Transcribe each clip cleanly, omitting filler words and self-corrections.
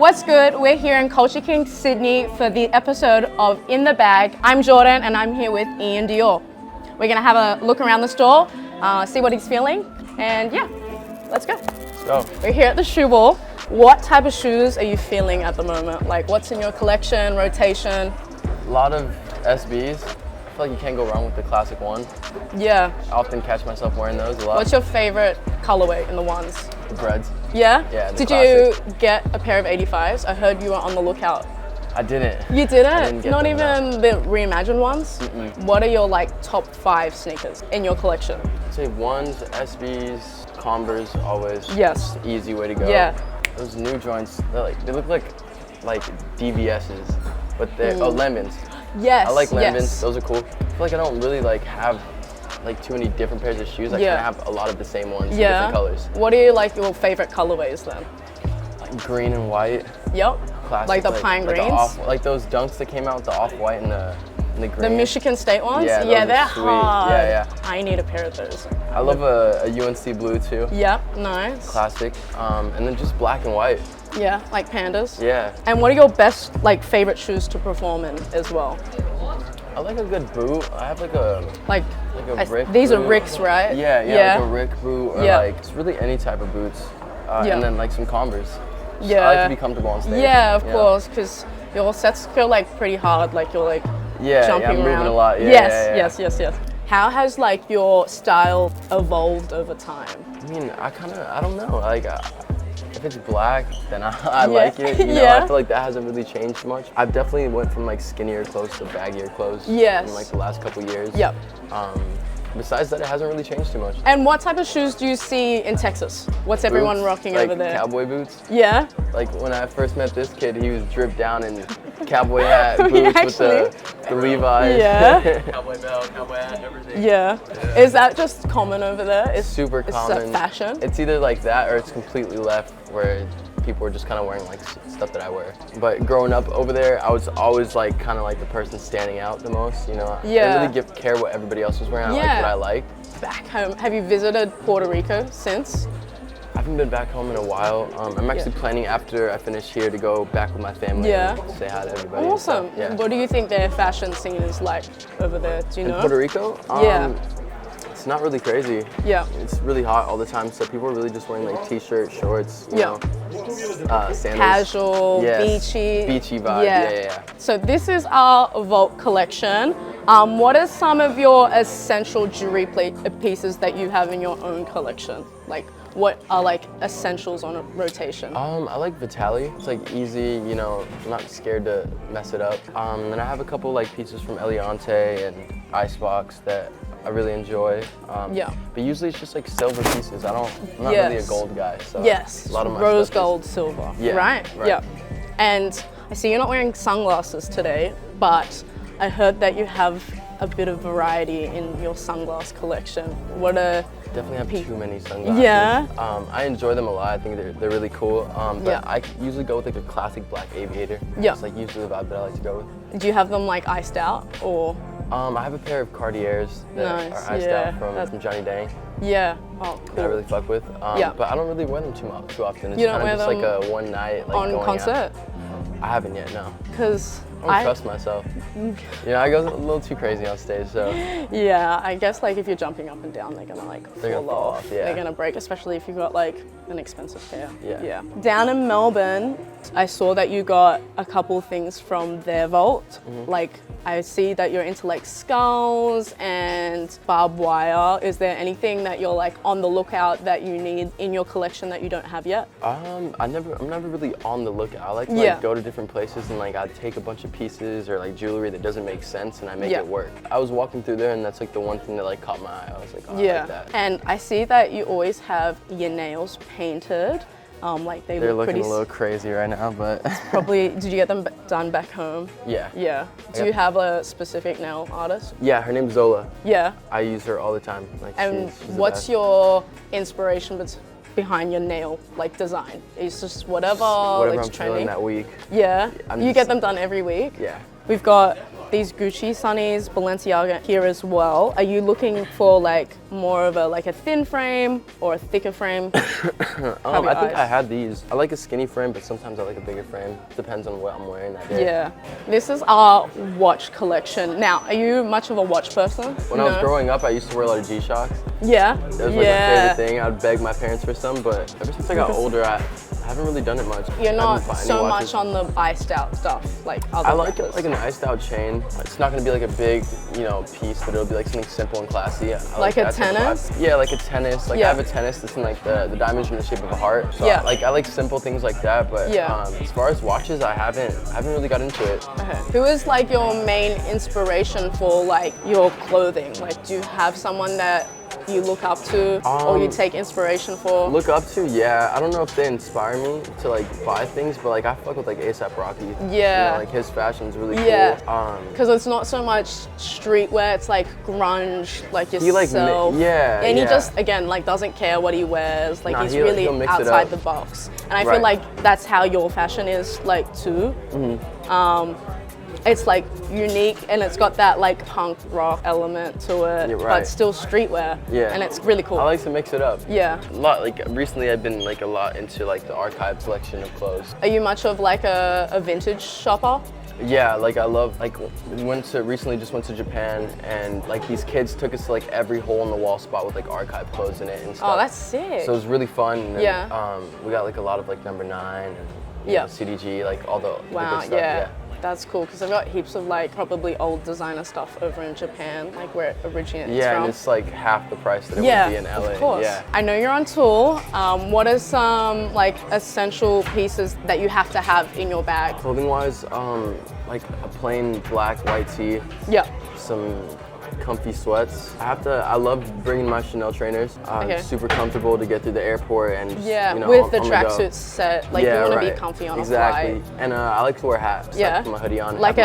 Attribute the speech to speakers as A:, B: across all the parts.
A: What's good? We're here in Culture King, Sydney for the episode of In the Bag. I'm Jordan and I'm here with Iann Dior. We're gonna have a look around the store, see what he's feeling, and yeah, let's go.
B: Let's go.
A: We're here at the shoe ball. What type of shoes are you feeling at the moment? Like what's in your collection, rotation?
B: A lot of SBs. I feel like you can't go wrong with the classic one.
A: Yeah.
B: I often catch myself wearing those a lot.
A: What's your favorite colorway in the ones?
B: The breads.
A: Yeah?
B: Yeah, the
A: Did
B: classic.
A: you get a pair of 85s? I heard you were on the lookout.
B: I didn't.
A: You didn't?
B: I didn't get
A: Not
B: them,
A: even the reimagined ones?
B: Mm-mm.
A: What are your like top 5 sneakers in your collection?
B: I'd say ones, SBs, Converse, always.
A: Yes.
B: It's the easy way to go.
A: Yeah.
B: Those new joints, they look like DVSs, but they're lemons.
A: Yes.
B: I like lemons.
A: Yes.
B: Those are cool. I feel like I don't really have too many different pairs of shoes. I kind of have a lot of the same ones in different colors.
A: What are like your favorite colorways then?
B: Like green and white.
A: Yep.
B: Classic,
A: like the pine greens.
B: Like those dunks that came out with the off-white and the green.
A: The Michigan State ones?
B: Yeah,
A: they're
B: sweet.
A: hard.
B: Yeah.
A: I need a pair of those.
B: I love a UNC blue too.
A: Yep, nice.
B: Classic. And then just black and white.
A: Yeah, like pandas.
B: Yeah.
A: And what are your best favorite shoes to perform in as well?
B: I like a good boot. I have like a Rick
A: these
B: boot.
A: are Ricks, right?
B: Yeah, like a Rick boot or it's really any type of boots. And then like some Converse.
A: Yeah.
B: I like to be comfortable on stage.
A: Yeah, of course, because your sets feel pretty hard, you're jumping
B: I'm moving
A: around.
B: a lot.
A: Yes. How has your style evolved over time?
B: I mean, I don't know. If it's black, then I like it. You know,
A: Yeah.
B: I feel like that hasn't really changed much. I've definitely went from skinnier clothes to baggier clothes in the last couple years.
A: Yep.
B: Besides that, it hasn't really changed too much.
A: And what type of shoes do you see in Texas? What's everyone
B: Boots,
A: rocking over there?
B: Cowboy boots.
A: Yeah?
B: Like when I first met this kid, he was dripped down in cowboy hat, boots with the Levi's.
A: Yeah.
C: Cowboy belt, cowboy hat, everything.
A: Yeah. Is that just common over there? It's
B: super common.
A: It's fashion?
B: It's either like that or it's completely left where people are just kind of wearing stuff that I wear. But growing up over there, I was always kind of the person standing out the most, you know?
A: Yeah.
B: I didn't really care what everybody else was wearing. I liked what I liked.
A: Back home, have you visited Puerto Rico since?
B: I haven't been back home in a while. I'm actually planning after I finish here to go back with my family and say hi to everybody.
A: Awesome.
B: Yeah.
A: What do you think their fashion scene is like over there? Do you know?
B: In Puerto Rico? It's not really crazy.
A: Yeah.
B: It's really hot all the time, so people are really just wearing t-shirts, shorts, you know, sandals.
A: Casual, beachy.
B: Beachy vibe, yeah.
A: So this is our Vault collection. What are some of your essential jewelry pieces that you have in your own collection? What are essentials on a rotation?
B: I like Vitali. It's easy, you know, I'm not scared to mess it up. Then I have a couple pieces from Eliante and Icebox that I really enjoy. But usually it's just silver pieces. I'm not really a gold guy, so a lot of my
A: rose
B: stuff
A: gold, silver.
B: Yeah,
A: right. Yeah. And I see you're not wearing sunglasses today, but I heard that you have a bit of variety in your sunglass collection. What are
B: Definitely have too many sunglasses.
A: Yeah.
B: I enjoy them a lot. I think they're really cool. But I usually go with a classic black aviator.
A: Yeah.
B: It's usually the vibe that I like to go with.
A: Do you have them iced out or?
B: I have a pair of Cartiers that are iced out from Johnny Dang.
A: Yeah. Oh, cool.
B: That I really fuck with. But I don't really wear them too often. It's
A: you don't
B: kind
A: wear
B: of just
A: them
B: a one night
A: on
B: going
A: concert?
B: out. I haven't yet, no.
A: Because
B: I don't trust myself. I go a little too crazy on stage, so.
A: Yeah, I guess if you're jumping up and down, they're gonna fall off.
B: Yeah.
A: They're gonna break, especially if you've got an expensive pair.
B: Yeah.
A: Down in Melbourne, I saw that you got a couple things from their vault. I see that you're into skulls and barbed wire. Is there anything that you're on the lookout that you need in your collection that you don't have yet?
B: I'm never really on the lookout. I like to go to different places and I take a bunch of pieces or jewelry that doesn't make sense and I make it work. I was walking through there and that's the one thing that caught my eye. I was like, oh, I like that.
A: And I see that you always have your nails painted.
B: They're looking a little crazy right now, but
A: probably. Did you get them done back home?
B: Yeah.
A: Yeah. Do you have a specific nail artist?
B: Yeah, her name's Zola.
A: Yeah.
B: I use her all the time.
A: And she's what's your inspiration behind your nail design? It's just whatever
B: I'm
A: trending
B: feeling that week.
A: Yeah. You get them done every week?
B: Yeah.
A: We've got these Gucci sunnies, Balenciaga here as well. Are you looking for like more of a thin frame or a thicker frame?
B: I think I had these. I like a skinny frame, but sometimes I like a bigger frame. Depends on what I'm wearing that day.
A: Yeah. This is our watch collection. Now, are you much of a watch person?
B: When I was growing up, I used to wear a lot of G-Shocks.
A: Yeah.
B: That was like my favorite thing. I'd beg my parents for some, but ever since I got older, I haven't really done it much.
A: You're not so much on the iced out stuff like other
B: I like
A: rappers.
B: like an iced out chain. It's not gonna be like a big, piece, but it'll be like something simple and classy.
A: Like a tennis?
B: Yeah, like a tennis. Like I have a tennis that's in like the diamonds in the shape of a heart. So I like simple things like that. But as far as watches, I haven't really got into it.
A: Okay. Who is like your main inspiration for like your clothing? Like, do you have someone that you look up to or you take inspiration for?
B: Look up to, yeah. I don't know if they inspire me to like buy things, but like I fuck with like A$AP Rocky.
A: Yeah.
B: Like his fashion's really
A: cool.
B: cool.
A: Because it's not so much streetwear, it's like grunge, like yourself.
B: He
A: and he just, again, like doesn't care what he wears. Like he's really outside the box. And I feel like that's how your fashion is like too. It's like unique and it's got that like punk rock element to it, but still streetwear.
B: Yeah.
A: And it's really cool.
B: I like to mix it up.
A: Yeah.
B: A lot, like recently I've been like a lot into like the archive collection of clothes.
A: Are you much of like a vintage shopper?
B: Yeah, like I love, like recently just went to Japan and like these kids took us to like every hole in the wall spot with like archive clothes in it and stuff.
A: Oh, that's sick.
B: So it was really fun. And,
A: yeah.
B: We got like a lot of like number 9 and you know, CDG, like all the good stuff.
A: Yeah. That's cool because I've got heaps of like probably old designer stuff over in Japan, like where it originates from.
B: Yeah, and it's like half the price that it would be in LA.
A: Of course.
B: Yeah.
A: I know you're on tour. What are some like essential pieces that you have to have in your bag?
B: Clothing wise, like a plain black white tee.
A: Yeah.
B: Some comfy sweats. I love bringing my Chanel trainers. Super comfortable to get through the airport and
A: with the tracksuit set, like you want to be comfy on a flight.
B: And I like to wear hats. I put my hoodie on.
A: Like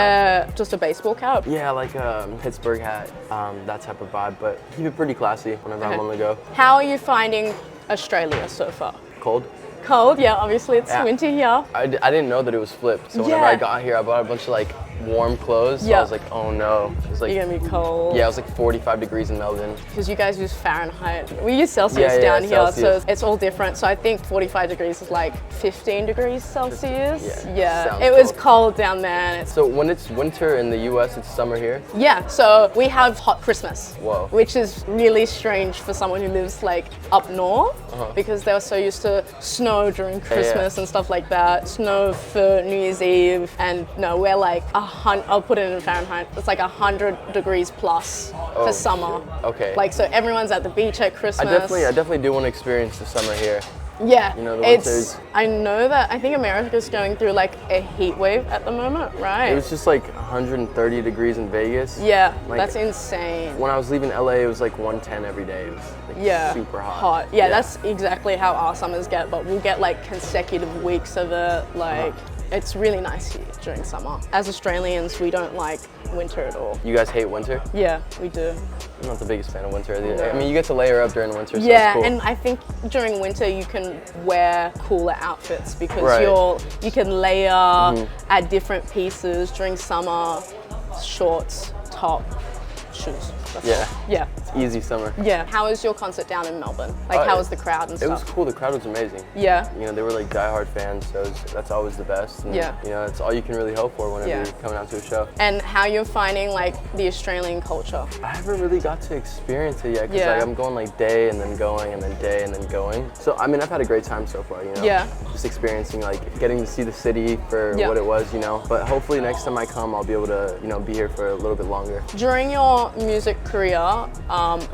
A: just a baseball cap?
B: Yeah, like a Pittsburgh hat, that type of vibe, but keep it pretty classy whenever I'm on the go.
A: How are you finding Australia so far?
B: Cold.
A: Cold, yeah, obviously it's winter here.
B: I didn't know that it was flipped, so whenever I got here, I bought a bunch of like warm clothes. So I was like, oh no. It was like,
A: you're gonna be cold.
B: Yeah, it was like 45 degrees in Melbourne.
A: Because you guys use Fahrenheit. We use Celsius down here, so it's all different. So I think 45 degrees is like 15 degrees Celsius. Yeah. It was cold down there.
B: So when it's winter in the US, it's summer here?
A: Yeah, so we have hot Christmas.
B: Whoa.
A: Which is really strange for someone who lives like up north because they're so used to snow during Christmas and stuff like that. Snow for New Year's Eve. And no, we're like I'll put it in Fahrenheit. It's like 100 degrees plus for summer.
B: Shit. Okay.
A: Like, so everyone's at the beach at Christmas.
B: I definitely do want to experience the summer here.
A: Yeah,
B: you know, the winters.
A: I know that I think America's going through like a heat wave at the moment, right?
B: It was just like 130 degrees in Vegas.
A: Yeah,
B: like,
A: that's insane.
B: When I was leaving LA, it was like 110 every day. It was like super hot.
A: Yeah, that's exactly how our summers get, but we'll get like consecutive weeks of it, like it's really nice here during summer. As Australians, we don't like winter at all.
B: You guys hate winter?
A: Yeah, we do.
B: I'm not the biggest fan of winter. I mean, you get to layer up during winter, so
A: yeah,
B: it's cool.
A: And I think during winter you can wear cooler outfits because you can layer, add different pieces. During summer, shorts, top, shoes. Yeah.
B: It's easy summer.
A: Yeah. How was your concert down in Melbourne? Like, how was the crowd and stuff?
B: It was cool. The crowd was amazing.
A: Yeah.
B: You know, they were like diehard fans, so that's always the best. And, you know, that's all you can really hope for whenever you're coming out to a show.
A: And how you're finding like the Australian culture?
B: I haven't really got to experience it yet because like, I'm going like day and then going and then day and then going. So I mean, I've had a great time so far. You know. Yeah. Just experiencing like getting to see the city for what it was. You know. But hopefully next time I come, I'll be able to be here for a little bit longer. During your music career,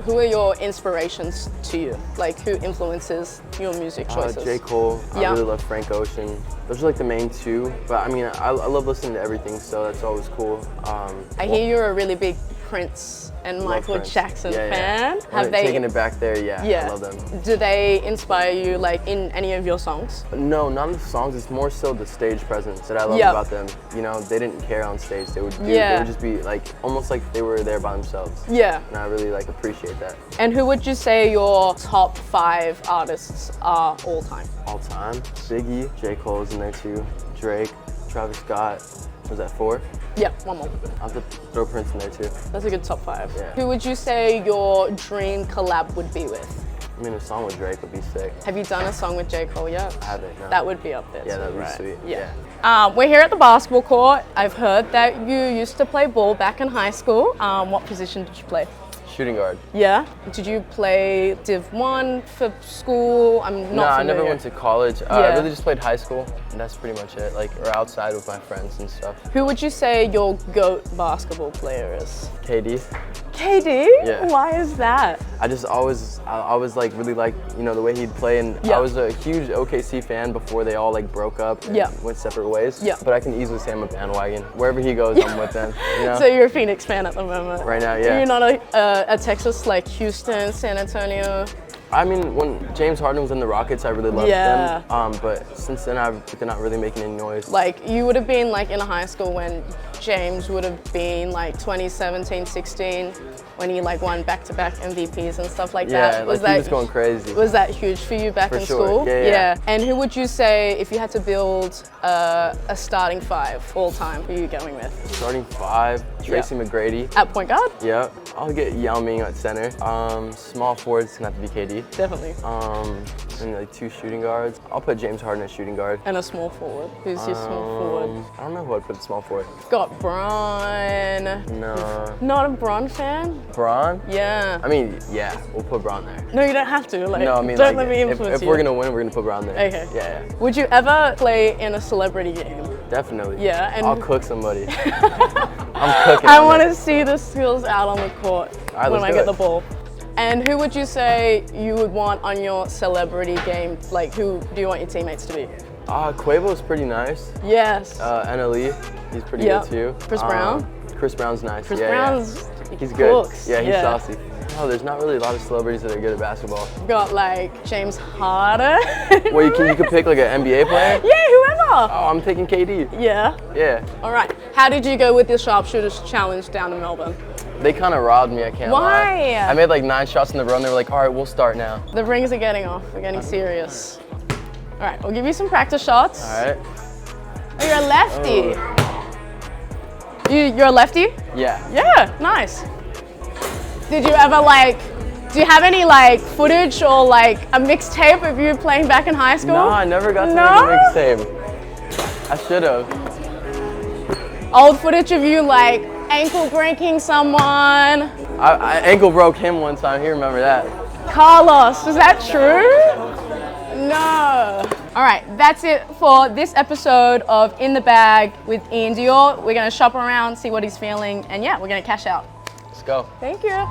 B: who are your inspirations to you? Like, who influences your music choices? J. Cole. I really love Frank Ocean. Those are like the main two. But I mean, I love listening to everything, so that's always cool. I hear you're a really big Prince and Michael Jackson fan. Have they taken it back there? Yeah, I love them. Do they inspire you like in any of your songs? No, not in the songs. It's more so the stage presence that I love about them. You know, they didn't care on stage. They would they would just be like almost like they were there by themselves. Yeah. And I really like appreciate that. And who would you say your top 5 artists are all time? All time? Biggie, J. Cole's in there too. Drake, Travis Scott. Was that 4?
A: Yeah, one more.
B: I'll have to throw Prince in there too.
A: That's a good top 5.
B: Yeah.
A: Who would you say your dream collab would be with?
B: I mean, a song with Drake would be sick.
A: Have you done a song with J. Cole yet?
B: I haven't, no.
A: That would be up there
B: Yeah,
A: too,
B: that would be
A: right?
B: sweet.
A: Yeah. We're here at the basketball court. I've heard that you used to play ball back in high school. What position did you play?
B: Shooting guard.
A: Yeah? Did you play Div 1 for school? I'm not
B: No, I
A: familiar.
B: never went to college. I
A: Yeah.
B: really just played high school, and that's pretty much it. Like, or outside with my friends and stuff.
A: Who would you say your GOAT basketball player is?
B: KD.
A: KD?
B: Yeah.
A: Why is that?
B: I always like really like, you know, the way he'd play, and
A: Yeah.
B: I was a huge OKC fan before they all like broke up and
A: Yeah.
B: went separate ways.
A: Yeah.
B: But I can easily say I'm a bandwagon. Wherever he goes, I'm with them. You know?
A: So you're a Phoenix fan at the moment?
B: Right now, yeah.
A: You're not a Texas, like Houston, San Antonio?
B: I mean, when James Harden was in the Rockets, I really loved
A: Yeah.
B: them. But since then, they're not really making any noise.
A: Like, you would have been like in high school when James would have been like 2017, 16, when he like won back-to-back MVPs and stuff like that.
B: Yeah, he was going crazy.
A: Was that huge for you back
B: For
A: in
B: sure.
A: school?
B: Yeah.
A: And who would you say, if you had to build a starting 5 all time, who are you going with?
B: Starting 5, Tracy McGrady.
A: At point guard?
B: Yep. I'll get Iann at center. Small forwards gonna have to be KD.
A: Definitely.
B: And like 2 shooting guards. I'll put James Harden as shooting guard.
A: And a small forward. Who's your small forward?
B: I don't know who I'd put small forward.
A: Got Bron.
B: No.
A: Not a Bron fan?
B: Bron?
A: Yeah.
B: I mean, yeah, we'll put Bron there.
A: No, you don't have to. Like,
B: No, I mean,
A: don't
B: like,
A: let me
B: if
A: influence you.
B: we're gonna win, we're gonna put Bron there.
A: Okay.
B: Yeah.
A: Would you ever play in a celebrity game?
B: Definitely.
A: Yeah, and
B: I'll cook somebody. I'm cooking.
A: I
B: on
A: want
B: it.
A: to see the skills out on the court
B: right,
A: when
B: let's
A: I
B: do
A: get
B: it.
A: the ball. And who would you say you would want on your celebrity game? Like, who do you want your teammates to be?
B: Quavo's pretty nice.
A: Yes.
B: NLE, he's pretty
A: Yeah.
B: good too.
A: Chris Brown?
B: Chris Brown's nice.
A: Chris
B: yeah,
A: Brown's
B: he's good.
A: cooks.
B: Yeah, he's saucy. Oh, there's not really a lot of celebrities that are good at basketball.
A: Got like James Harden.
B: Well, you could pick like an NBA player.
A: Yeah, whoever.
B: Oh, I'm picking KD.
A: Yeah.
B: Yeah.
A: All right. How did you go with the sharpshooters challenge down in Melbourne?
B: They kind of robbed me, I can't lie.
A: Why?
B: I made like 9 shots in the row and they were like, all right, we'll start now.
A: The rings are getting off. We're getting serious. All right, we'll give you some practice shots.
B: All right.
A: Oh, you're a lefty. You're a lefty?
B: Yeah.
A: Yeah, nice. Did you ever do you have any footage or a mixtape of you playing back in high school?
B: No, I never got to
A: No?
B: make a mixtape. I should have.
A: Old footage of you ankle breaking someone.
B: I ankle broke him one time, he remember that.
A: Carlos, is that true? No. All right, that's it for this episode of In the Bag with Iann Dior. We're gonna shop around, see what he's feeling, and yeah, we're gonna cash out.
B: Let's go.
A: Thank you.